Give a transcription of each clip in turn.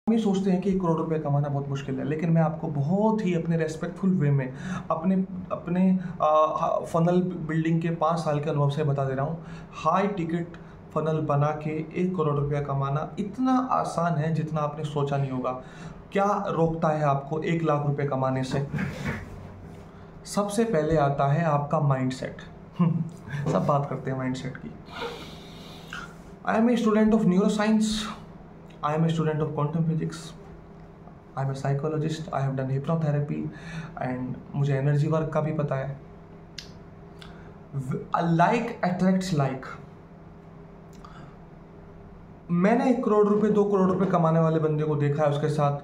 हम ये सोचते हैं कि 1 करोड़ रुपए कमाना बहुत मुश्किल है, लेकिन मैं आपको बहुत ही अपने रेस्पेक्टफुल वे में अपने अपने फनल बिल्डिंग के 5 साल के अनुभव से बता दे रहा हूँ। हाई टिकट फनल बना के 1 करोड़ रुपया कमाना इतना आसान है जितना आपने सोचा नहीं होगा। क्या रोकता है आपको 1 लाख रुपए कमाने से? सबसे पहले आता है आपका माइंडसेट। सब बात करते हैं माइंडसेट की। I am a student of neuroscience, I am a student of quantum physics. I am a psychologist. I have done hypnotherapy and मुझे एनर्जी वर्क का भी पता है। Like attracts like. मैंने 1 करोड़ रुपए 2 करोड़ रुपए कमाने वाले बंदे को देखा है, उसके साथ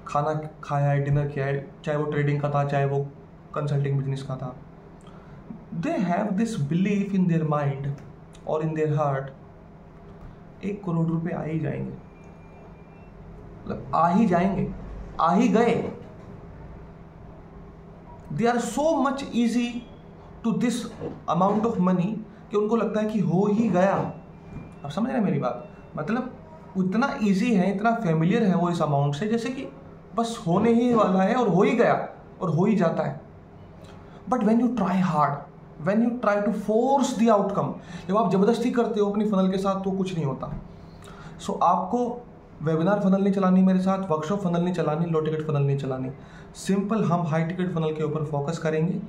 खाना खाया है, डिनर किया है, चाहे वो ट्रेडिंग का था, चाहे वो कंसल्टिंग बिजनेस का था। They have this belief in their mind और in their heart 1 करोड़ रुपए आ ही जाएंगे, आ ही जाएंगे, आ ही गए। They are so much easy to this amount of money कि उनको लगता है कि हो ही गया। आप समझ रहे हैं मेरी बात? मतलब इतना ईजी है, इतना फेमिलियर है वो इस अमाउंट से, जैसे कि बस होने ही वाला है और हो ही गया और हो ही जाता है। But when you try hard, when you try to force the outcome, जब आप जबरदस्ती करते हो अपनी फनल के साथ तो कुछ नहीं होता। सो आपको वेबिनार फनल नहीं चलानी मेरे साथ, वर्कशॉप फनल नहीं चलानी, लो टिकट फनल नहीं चलानी। सिंपल हम हाई टिकट फनल के ऊपर फोकस करेंगे।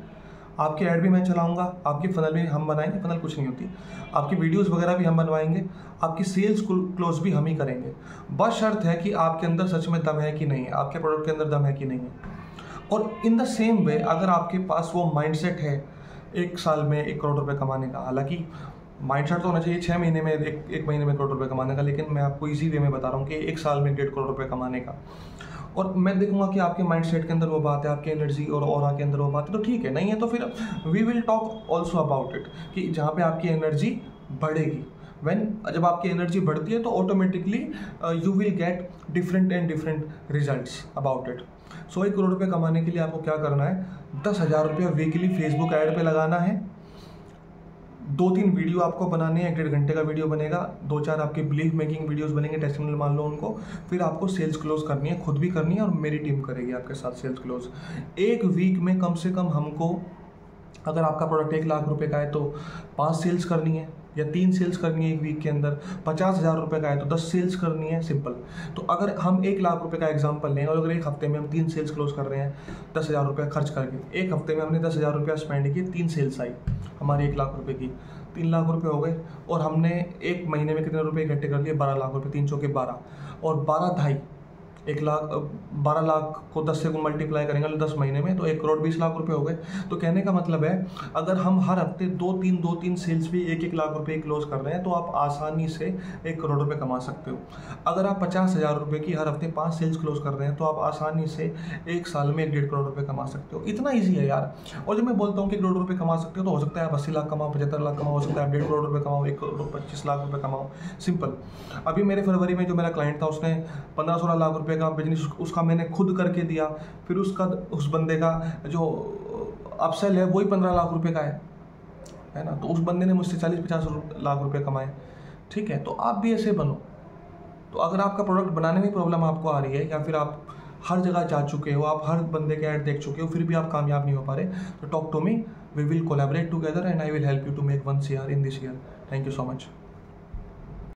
आपके ऐड भी मैं चलाऊंगा, आपकी फनल भी हम बनाएंगे, फनल कुछ नहीं होती, आपकी वीडियोस वगैरह भी हम बनवाएंगे, आपकी सेल्स क्लोज भी हम ही करेंगे। बस शर्त है कि आपके अंदर सच में दम है कि नहीं है, आपके प्रोडक्ट के अंदर दम है कि नहीं है। और इन द सेम वे अगर आपके पास वो माइंडसेट है 1 साल में 1 करोड़ रुपये कमाने का, हालांकि माइंडसेट तो होना चाहिए 6 महीने में, एक महीने में 1 करोड़ रुपये कमाने का, लेकिन मैं आपको इसी वे में बता रहा हूँ कि 1 साल में 1.5 करोड़ रुपये कमाने का। और मैं देखूंगा कि आपके माइंडसेट के अंदर वो बात है, आपकी एनर्जी और ऑरा के अंदर वो बात है, तो ठीक है। नहीं है तो फिर we will talk also about it कि जहाँ पे आपकी एनर्जी बढ़ेगी। जब आपकी एनर्जी बढ़ती है तो automatically you will get different and different results about it. So 1 crore रुपये कमाने के लिए आपको क्या करना है? 10,000 रुपये वीकली फेसबुक ऐड पे लगाना है। 2-3 वीडियो आपको बनाने हैं, 1.5 घंटे का वीडियो बनेगा, 2-4 आपके बिलीव मेकिंग वीडियोस बनेंगे, टेस्टिमोनियल मान लो उनको। फिर आपको सेल्स क्लोज करनी है, खुद भी करनी है और मेरी टीम करेगी आपके साथ सेल्स क्लोज। 1 वीक में कम से कम हमको, अगर आपका प्रोडक्ट 1 लाख रुपए का है तो 5 सेल्स करनी है या 3 सेल्स करनी है 1 वीक के अंदर। 50,000 रुपये का है तो 10 सेल्स करनी है, सिंपल। तो अगर हम 1 लाख रुपए का एग्जांपल लें और अगर 1 हफ्ते में हम 3 सेल्स क्लोज कर रहे हैं 10,000 रुपये खर्च करके, 1 हफ्ते में हमने 10,000 रुपया स्पेंड किए, 3 सेल्स आई हमारे 1 लाख रुपए की, 3 लाख रुपए हो गए। और हमने 1 महीने में कितने रुपए इकट्ठे कर लिए? 12 लाख रुपए, 3 चौके 12 और 12 ढाई 12 लाख को 10 से मल्टीप्लाई करेंगे 10 महीने में तो 1 करोड़ 20 लाख रुपए हो गए। तो कहने का मतलब है अगर हम हर हफ्ते 2-3 सेल्स भी 1-1 लाख रुपए क्लोज कर रहे हैं तो आप आसानी से 1 करोड़ रुपए कमा सकते हो। अगर आप 50,000 रुपए की हर हफ्ते 5 सेल्स क्लोज कर रहे हैं तो आप आसानी से 1 साल में 1.5 करोड़ रुपए कमा सकते हो। इतना ईजी है यार। और जब मैं बोलता हूँ कि 1 करोड़ रुपए कमा सकते हो तो हो सकता है आप 80 लाख कमाओ, 75 लाख कमाओ, हो सकता है आप 1.5 करोड़ रुपए कमाओ, 1 करोड़ 25 लाख रुपए कमाओ, सिंपल। अभी मेरे फरवरी में जो मेरा क्लाइंट था उसने 15-16 लाख रुपए का बिजनेस उसका मैंने खुद करके दिया, फिर उस बंदे का जो अपसेल है वही 15 लाख रुपए का है ना। तो उस बंदे ने मुझसे 40-50 लाख रुपए कमाए। ठीक है, तो आप भी ऐसे बनो। तो अगर आपका प्रोडक्ट बनाने में प्रॉब्लम आपको आ रही है या फिर आप हर जगह जा चुके हो, आप हर बंदे के ऐड देख चुके हो, फिर भी आप कामयाब नहीं हो पा रहे, तो talk to me, we will collaborate together and I will help you to make 1 CR in this year. Thank you so much.